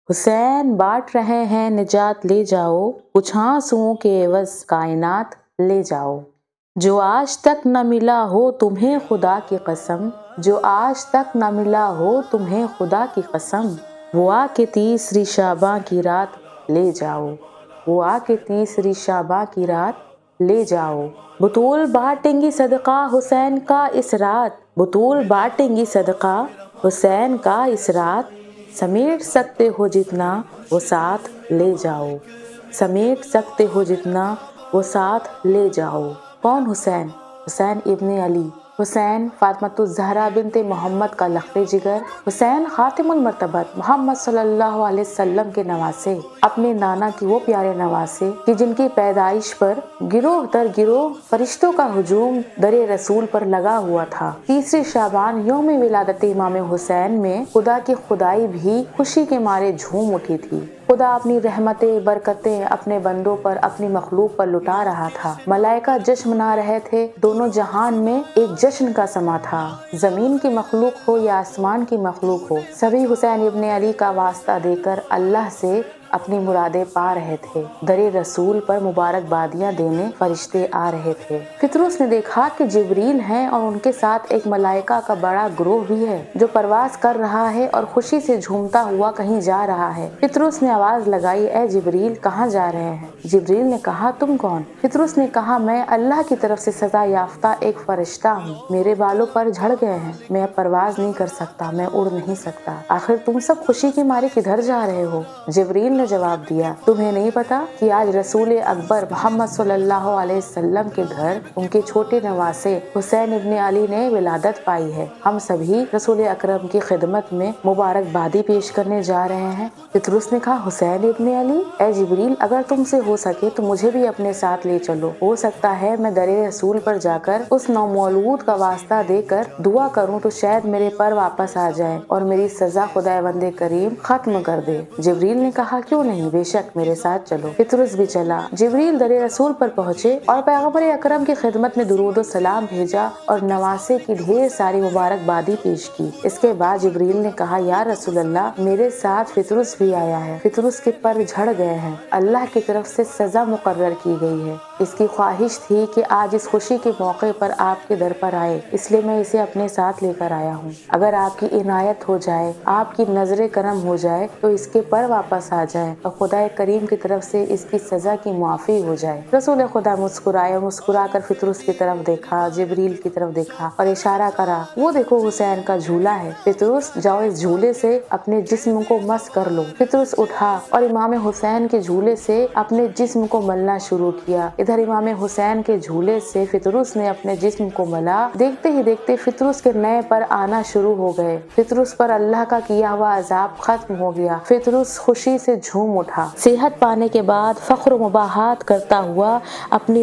حسین بانٹ رہے ہیں نجات لے جاؤ، کچھ آنسوؤں کے عوض کائنات لے جاؤ۔ جو آج تک نہ ملا ہو تمہیں خدا کی قسم، جو آج تک نہ ملا ہو تمہیں خدا کی قسم، وہ آ کے تیسری شعباں کی رات لے جاؤ، وہ آ کے تیسری شعباں کی رات لے جاؤ۔ بطول بانٹیں گی صدقہ حسین کا اس رات، بطول بانٹیں گی صدقہ حسین کا اس رات، سمیٹ سکتے ہو جتنا وہ ساتھ لے جاؤ، سمیٹ سکتے ہو جتنا وہ ساتھ لے جاؤ۔ کون حسین؟ حسین ابن علی، حسین فاطمۃ الزہرا بنت محمد کا لخت جگر، حسین خاتم المرتبت محمد صلی اللہ علیہ وسلم کے نواسے، اپنے نانا کی وہ پیارے نواسے کہ جن کی پیدائش پر گروہ در گروہ فرشتوں کا ہجوم در رسول پر لگا ہوا تھا۔ تیسری شعبان یوم ولادت امام حسین میں خدا کی خدائی بھی خوشی کے مارے جھوم اٹھی تھی۔ خدا اپنی رحمتیں برکتیں اپنے بندوں پر، اپنی مخلوق پر لٹا رہا تھا۔ ملائکہ جشن منا رہے تھے، دونوں جہان میں ایک جشن کا سما تھا۔ زمین کی مخلوق ہو یا آسمان کی مخلوق ہو، سبھی حسین ابن علی کا واسطہ دے کر اللہ سے اپنی مرادیں پا رہے تھے۔ در رسول پر مبارکبادیاں دینے فرشتے آ رہے تھے۔ فطرس نے دیکھا کہ جبریل ہیں اور ان کے ساتھ ایک ملائکہ کا بڑا گروہ بھی ہے جو پرواز کر رہا ہے اور خوشی سے جھومتا ہوا کہیں جا رہا ہے۔ فطرس نے آواز لگائی، اے جبریل کہاں جا رہے ہیں؟ جبریل نے کہا تم کون؟ فطرس نے کہا میں اللہ کی طرف سے سزا یافتہ ایک فرشتہ ہوں، میرے بالوں پر جھڑ گئے ہیں، میں اب پرواز نہیں کر سکتا، میں اڑ نہیں سکتا۔ آخر تم سب خوشی کے مارے کدھر جا رہے ہو؟ جبریل نے جواب دیا، تمہیں نہیں پتا کہ آج رسول اکبر محمد صلی اللہ علیہ وسلم کے گھر ان کے چھوٹے نواسے حسین ابن علی نے ولادت پائی ہے۔ ہم سبھی رسول اکرم کی خدمت میں مبارکبادی پیش کرنے جا رہے ہیں۔ فطرس نے کہا حسین ابن علی، اے جبریل اگر تم سے ہو سکے تو مجھے بھی اپنے ساتھ لے چلو، ہو سکتا ہے میں در رسول پر جا کر اس نومولود کا واسطہ دے کر دعا کروں تو شاید میرے پر واپس آ جائے اور میری سزا خداوند کریم ختم کر دے۔ جبریل نے کہا کیوں نہیں، بے شک میرے ساتھ چلو۔ فطرس بھی چلا۔ جبریل در رسول پر پہنچے اور پیغمبر اکرم کی خدمت میں درود و سلام بھیجا اور نواسے کی ڈھیر ساری مبارکبادی پیش کی۔ اس کے بعد جبریل نے کہا یا رسول اللہ میرے ساتھ فطرس بھی آیا ہے، فطرس کے پر جھڑ گئے ہیں، اللہ کی طرف سے سزا مقرر کی گئی ہے، اس کی خواہش تھی کہ آج اس خوشی کے موقع پر آپ کے در پر آئے، اس لیے میں اسے اپنے ساتھ لے کر آیا ہوں۔ اگر آپ کی عنایت ہو جائے، آپ کی نظر کرم ہو جائے تو اس کے پر واپس آ جائے اور خدا کریم کی طرف سے اس کی سزا کی معافی ہو جائے۔ رسول خدا مسکرائے، مسکرا کر فطرس کی طرف دیکھا، جبریل کی طرف دیکھا اور اشارہ کرا، وہ دیکھو حسین کا جھولا ہے، فطرس جاؤ اس جھولے سے اپنے جسم کو مس کر لو۔ فطرس اٹھا اور امام حسین کے جھولے سے اپنے جسم کو ملنا شروع کیا۔ ادھر امام حسین کے جھولے سے فطرس نے اپنے جسم کو ملا۔ دیکھتے ہی دیکھتے فطرس کے نئے پر آنا شروع ہو گئے، فطرس پر اللہ کا کیا ہوا عذاب ختم ہو گیا، فطرس خوشی سے جھوم اٹھا۔ صحت پانے کے بعد فخر و مباحات کرتا ہوا اپنی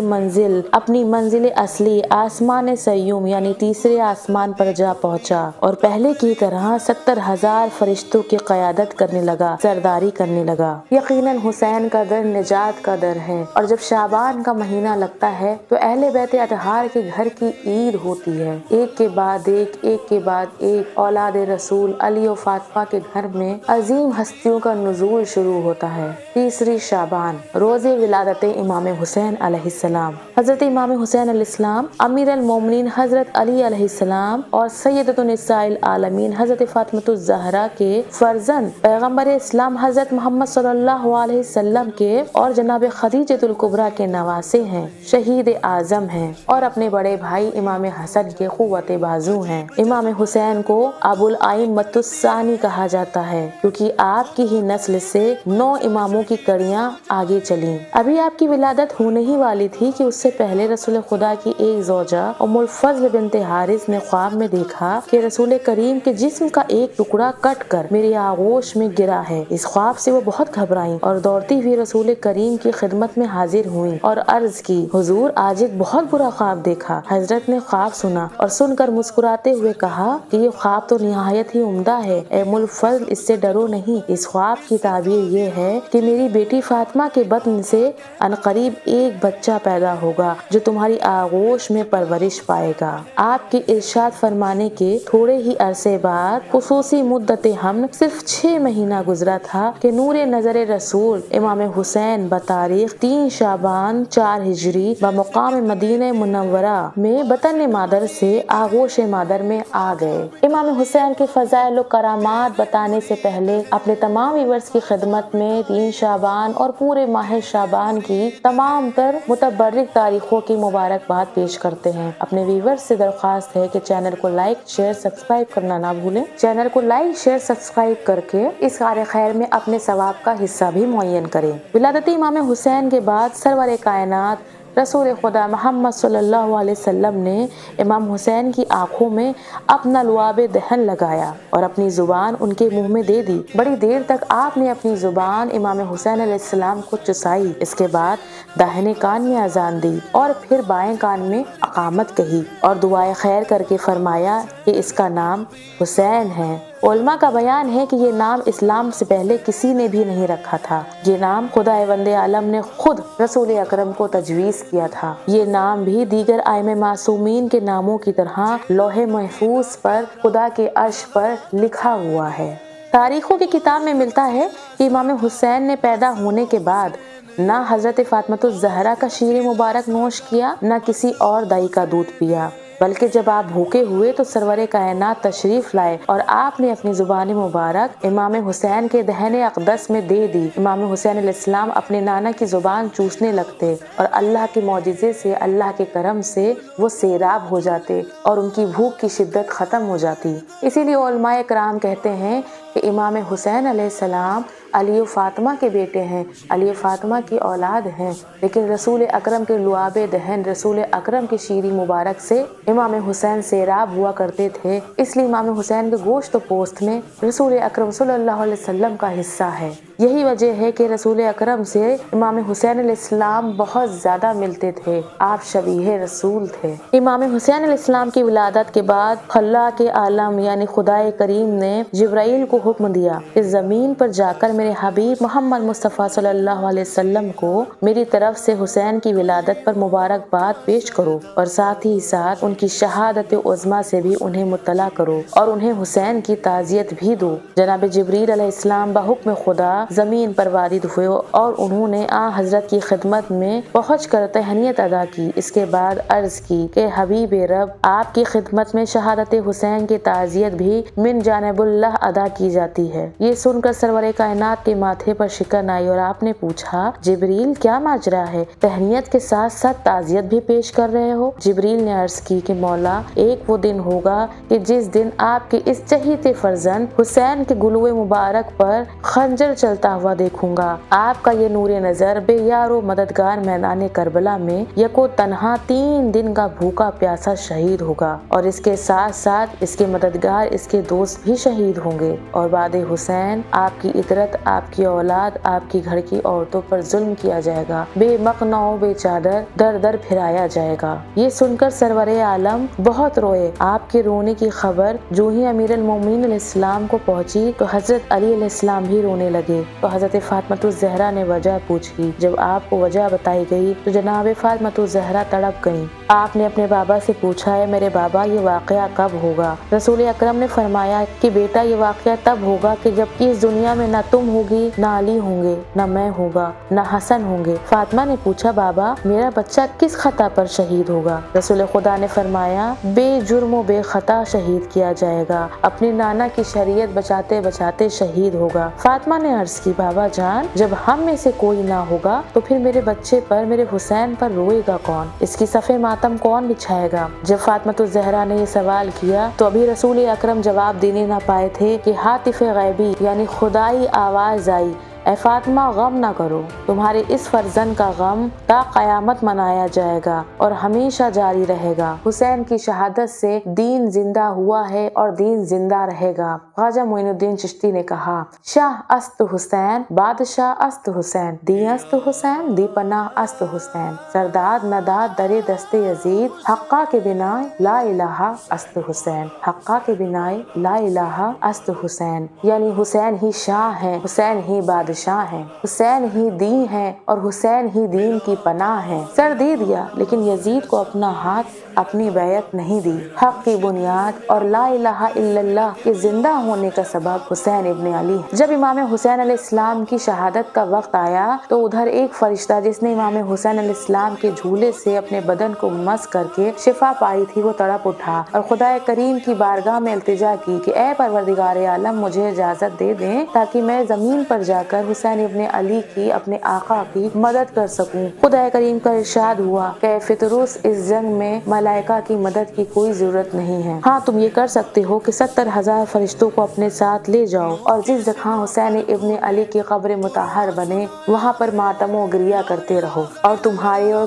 منزل اصلی آسمان سیوم یعنی تیسرے آسمان پر جا پہنچا اور پہلے کی طرح 70,000 فرشتوں کی قیادت کرنے لگا، سرداری کرنے لگا۔ یقیناً حسین کا در نجات کا در ہے، اور جب شعبان کا مہینہ لگتا ہے تو اہل بیت اطہار کے گھر کی عید ہوتی ہے، ایک کے بعد ایک، ایک کے بعد ایک اولاد رسول علی و فاطمہ کے گھر میں عظیم ہستیوں کا نزول شروع ہوتا ہے۔ تیسری شعبان، روز ولادت امام حسین علیہ السلام۔ حضرت امام حسین علیہ السلام امیر المومنین حضرت علی علیہ السلام اور سیدۃ النساء العالمین حضرت فاطمۃ الزہرا کے فرزند پیغمبر اسلام حضرت محمد صلی اللہ علیہ وسلم کے اور جناب خدیجۃ الکبریٰ کے نواسے ہیں، شہید اعظم ہیں اور اپنے بڑے بھائی امام حسن کے قوت بازو ہیں۔ امام حسین کو ابو الائمۃ الثانی کہا جاتا ہے کیونکہ آپ کی ہی نسل سے 9 اماموں کی کڑیاں آگے چلیں۔ ابھی آپ کی ولادت ہونے ہی والی تھی کہ اس سے پہلے رسول خدا کی ایک زوجہ ام الفضل بنت حارث نے خواب میں دیکھا کہ رسول کریم کے جسم کا ایک ٹکڑا کٹ کر میری آغوش میں گرا ہے۔ اس خواب سے وہ بہت گھبرائیں اور دوڑتی ہوئی رسول کریم کی خدمت میں حاضر ہوئیں اور عرض کی، حضور آج ایک بہت برا خواب دیکھا۔ حضرت نے خواب سنا اور سن کر مسکراتے ہوئے کہا کہ یہ خواب تو نہایت ہی عمدہ ہے، اے ام الفضل اس سے ڈرو نہیں۔ اس خواب کی تعبیر یہ ہے کہ میری بیٹی فاطمہ کے بطن سے عنقریب ایک بچہ پیدا ہوگا جو تمہاری آغوش میں پرورش پائے گا۔ آپ کے ارشاد فرمانے کے تھوڑے ہی عرصے بعد خصوصی مدت حمل صرف 6 مہینہ گزرا تھا کہ نور نظر رسول امام حسین بتاریخ 3 شعبان 4 ہجری بمقام مدینہ منورہ میں بطن مادر سے آغوش مادر میں آ گئے۔ امام حسین کے فضائل و کرامات بتانے سے پہلے اپنے تمام ویورز کی خدمت میں 3 شعبان اور پورے ماہ شعبان کی تمام تر متبرک تاریخوں کی مبارکباد پیش کرتے ہیں۔ اپنے ویورز سے درخواست ہے کہ چینل کو لائک شیئر سبسکرائب کرنا نہ بھولیں۔ چینل کو لائک شیئر سبسکرائب کر کے اس کار خیر میں اپنے ثواب کا حصہ بھی معین کریں۔ ولادت امام حسین کے بعد سرور کائنات رسول خدا محمد صلی اللہ علیہ وسلم نے امام حسین کی آنکھوں میں اپنا لعاب دہن لگایا اور اپنی زبان ان کے منہ میں دے دی۔ بڑی دیر تک آپ نے اپنی زبان امام حسین علیہ السلام کو چسائی۔ اس کے بعد داہنے کان میں اذان دی اور پھر بائیں کان میں اقامت کہی اور دعائے خیر کر کے فرمایا کہ اس کا نام حسین ہے۔ علماء کا بیان ہے کہ یہ نام اسلام سے پہلے کسی نے بھی نہیں رکھا تھا۔ یہ نام خدا وند عالم نے خود رسول اکرم کو تجویز کیا تھا۔ یہ نام بھی دیگر ائمہ معصومین کے ناموں کی طرح لوح محفوظ پر خدا کے عرش پر لکھا ہوا ہے۔ تاریخوں کی کتاب میں ملتا ہے کہ امام حسین نے پیدا ہونے کے بعد نہ حضرت فاطمہ الزہرا کا شیر مبارک نوش کیا نہ کسی اور دائی کا دودھ پیا، بلکہ جب آپ بھوکے ہوئے تو سرور کائنات تشریف لائے اور آپ نے اپنی زبان مبارک امام حسین کے دہن اقدس میں دے دی۔ امام حسین علیہ السلام اپنے نانا کی زبان چوسنے لگتے اور اللہ کے معجزے سے، اللہ کے کرم سے وہ سیراب ہو جاتے اور ان کی بھوک کی شدت ختم ہو جاتی۔ اسی لیے علماء کرام کہتے ہیں کہ امام حسین علیہ السلام علی و فاطمہ کے بیٹے ہیں، علی و فاطمہ کی اولاد ہیں، لیکن رسول اکرم کے لعاب دہن، رسول اکرم کے شیری مبارک سے امام حسین سیراب ہوا کرتے تھے۔ اس لیے امام حسین کے گوشت و پوست میں رسول اکرم صلی اللہ علیہ وسلم کا حصہ ہے۔ یہی وجہ ہے کہ رسول اکرم سے امام حسین علیہ السلام بہت زیادہ ملتے تھے۔ آپ شبیہ رسول تھے۔ امام حسین علیہ السلام کی ولادت کے بعد خلاق عالم یعنی خدائے کریم نے جبرائیل کو حکم دیا کہ زمین پر جا کر میرے حبیب محمد مصطفیٰ صلی اللہ علیہ وسلم کو میری طرف سے حسین کی ولادت پر مبارکباد پیش کرو اور ساتھ ہی ساتھ ان کی شہادت عظمیٰ سے بھی انہیں مطلع کرو اور انہیں حسین کی تعزیت بھی دو۔ جناب جبریل علیہ السلام بحکم خدا زمین پر وارد ہوئے اور انہوں نے حضرت کی خدمت میں پہنچ کر تہنیت ادا کی۔ اس کے بعد عرض کی کہ حبیب رب، آپ کی خدمت میں شہادت حسین کی تعزیت بھی من جانب اللہ ادا کی جاتی ہے۔ یہ سن کر سرور کائنات کے ماتھے پر شکن آئی اور آپ نے پوچھا، جبریل کیا ماجرا ہے؟ تہنیت کے ساتھ ساتھ تعزیت بھی پیش کر رہے ہو؟ جبریل نے عرض کی کہ مولا، ایک وہ دن ہوگا کہ جس دن آپ کے اس چہیتے فرزند حسین کے گلوے مبارک پر خنجر چلتا ہوا دیکھوں گا۔ آپ کا یہ نور نظر بے یار و مددگار میدان کربلا میں یکو تنہا 3 دن کا بھوکا پیاسا شہید ہوگا اور اس کے ساتھ ساتھ اس کے مددگار، اس کے دوست بھی شہید ہوں گے، اور بعد حسین آپ کی عطرت، آپ کی اولاد، آپ کی گھر کی عورتوں پر ظلم کیا جائے گا، بے مقنع و بے چادر در در پھرایا جائے گا۔ یہ سن کر سرور عالم بہت روئے۔ آپ کے رونے کی خبر جو ہی امیر المومنین علیہ السلام کو پہنچی تو حضرت علی علیہ السلام بھی رونے لگے۔ تو حضرت فاطمہ الزہرا نے وجہ پوچھی۔ جب آپ کو وجہ بتائی گئی تو جناب فاطمہ الزہرا تڑپ گئیں۔ آپ نے اپنے بابا سے پوچھا، ہے میرے بابا یہ واقعہ کب ہوگا؟ رسول اکرم نے فرمایا کہ بیٹا یہ واقعہ تب ہوگا کہ جب کہ اس دنیا میں نہ تم ہوگی، نہ علی ہوں گے، نہ میں ہوگا، نہ حسن ہوں گے۔ فاطمہ نے پوچھا، بابا میرا بچہ کس خطا پر شہید ہوگا؟ رسول خدا نے فرمایا، بے جرم و بے خطا شہید کیا جائے گا، اپنی نانا کی شریعت بچاتے بچاتے شہید ہوگا۔ فاطمہ نے عرض کی، بابا جان جب ہم میں سے کوئی نہ ہوگا تو پھر میرے بچے پر، میرے حسین پر روئے گا کون؟ اس کی صف ماتم کون بچھائے گا؟ جب فاطمہ الزہرا نے یہ سوال کیا تو ابھی رسول اکرم جواب دینے نہ پائے تھے کہ ہاتف غیبی یعنی خدائی آواز آئی، اے فاطمہ غم نہ کرو، تمہارے اس فرزند کا غم تا قیامت منایا جائے گا اور ہمیشہ جاری رہے گا۔ حسین کی شہادت سے دین زندہ ہوا ہے اور دین زندہ رہے گا۔ خواجہ معین الدین چشتی نے کہا، شاہ است حسین، بادشاہ است حسین، دی است حسین، دی پناہ است حسین، سرداد نداد در دست یزید، حقا کے بنا لا الہ است حسین، حقا کے بنا لا الہ است حسین، یعنی حسین ہی شاہ ہے، حسین ہی بادشاہ بادشاہ ہیں، حسین ہی دین ہے اور حسین ہی دین کی پناہ ہے۔ سر دے دیا لیکن یزید کو اپنا ہاتھ، اپنی بیعت نہیں دی۔ حق کی بنیاد اور لا الہ الا اللہ کے زندہ ہونے کا سبب حسین ابن علی ہے۔ جب امام حسین علیہ السلام کی شہادت کا وقت آیا تو ادھر ایک فرشتہ جس نے امام حسین علیہ السلام کے جھولے سے اپنے بدن کو مس کر کے شفا پائی تھی، وہ تڑپ اٹھا اور خدا کریم کی بارگاہ میں التجا کی کہ اے پروردگار عالم، مجھے اجازت دے دیں تاکہ میں زمین پر جا کر حسین ابن علی کی، اپنے آقا کی مدد کر سکوں۔ خدا کریم کا ارشاد ہوا کہ فطروس، اس جنگ میں ملائکہ کی مدد کی کوئی ضرورت نہیں ہے، ہاں تم یہ کر سکتے ہو کہ 70,000 فرشتوں کو اپنے ساتھ لے جاؤ اور جس جگہ حسین ابن علی کی قبر مطہر بنے وہاں پر ماتم و گریہ کرتے رہو، اور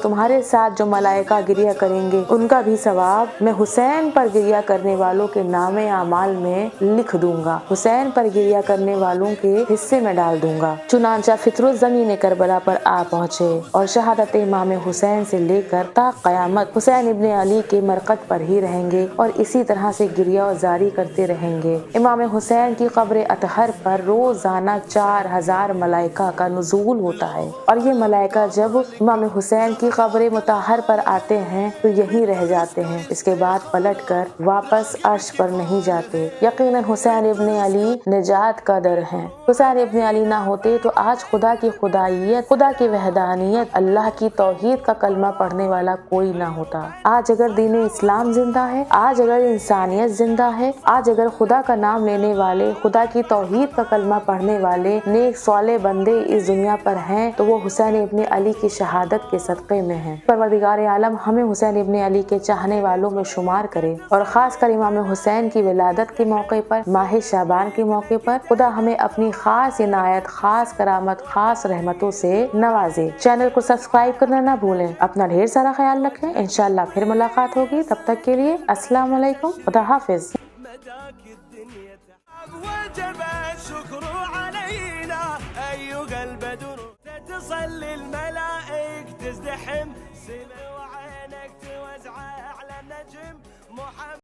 تمہارے ساتھ جو ملائکہ گریہ کریں گے ان کا بھی ثواب میں حسین پر گریہ کرنے والوں کے نام اعمال میں لکھ دوں گا، حسین پر گریہ کرنے والوں کے حصے میں ڈال دوں گا۔ چنانچہ فطروس زمین کربلا پر آ پہنچے اور شہادت امام حسین سے لے کر تا قیامت حسین ابن علی کے مرقد پر ہی رہیں گے اور اسی طرح سے گریہ جاری کرتے رہیں گے۔ امام حسین کی قبر اطہر پر روزانہ 4,000 ملائکہ کا نزول ہوتا ہے، اور یہ ملائکہ جب امام حسین کی قبر مطہر پر آتے ہیں تو یہیں رہ جاتے ہیں، اس کے بعد پلٹ کر واپس عرش پر نہیں جاتے۔ یقیناً حسین ابن علی نجات کا در ہیں۔ حسین ابن علی نہ ہوتے تو آج خدا کی خدائیت، خدا کی وحدانیت، اللہ کی توحید کا کلمہ پڑھنے والا کوئی نہ ہوتا۔ آج اگر دین اسلام زندہ ہے، آج اگر انسانیت زندہ ہے، آج اگر خدا کا نام لینے والے، خدا کی توحید کا کلمہ پڑھنے والے نیک صالح بندے اس دنیا پر ہیں تو وہ حسین ابن علی کی شہادت کے صدقے میں ہیں۔ پروردگار عالم ہمیں حسین ابن علی کے چاہنے والوں میں شمار کرے، اور خاص کر امام حسین کی ولادت کے موقع پر، ماہ شعبان کے موقع پر خدا ہمیں اپنی خاص عنایت، خاص کرامت، خاص رحمتوں سے نوازے۔ چینل کو سبسکرائب کرنا نہ بھولیں۔ اپنا ڈھیر سارا خیال رکھیں، انشاءاللہ پھر ملاقات ہوگی، تب تک کے لیے السلام علیکم، خدا حافظ۔ وجب الشكر علينا أيها البدر، تصلي الملائك تزدحم سما وعينك توزع على النجم محمد.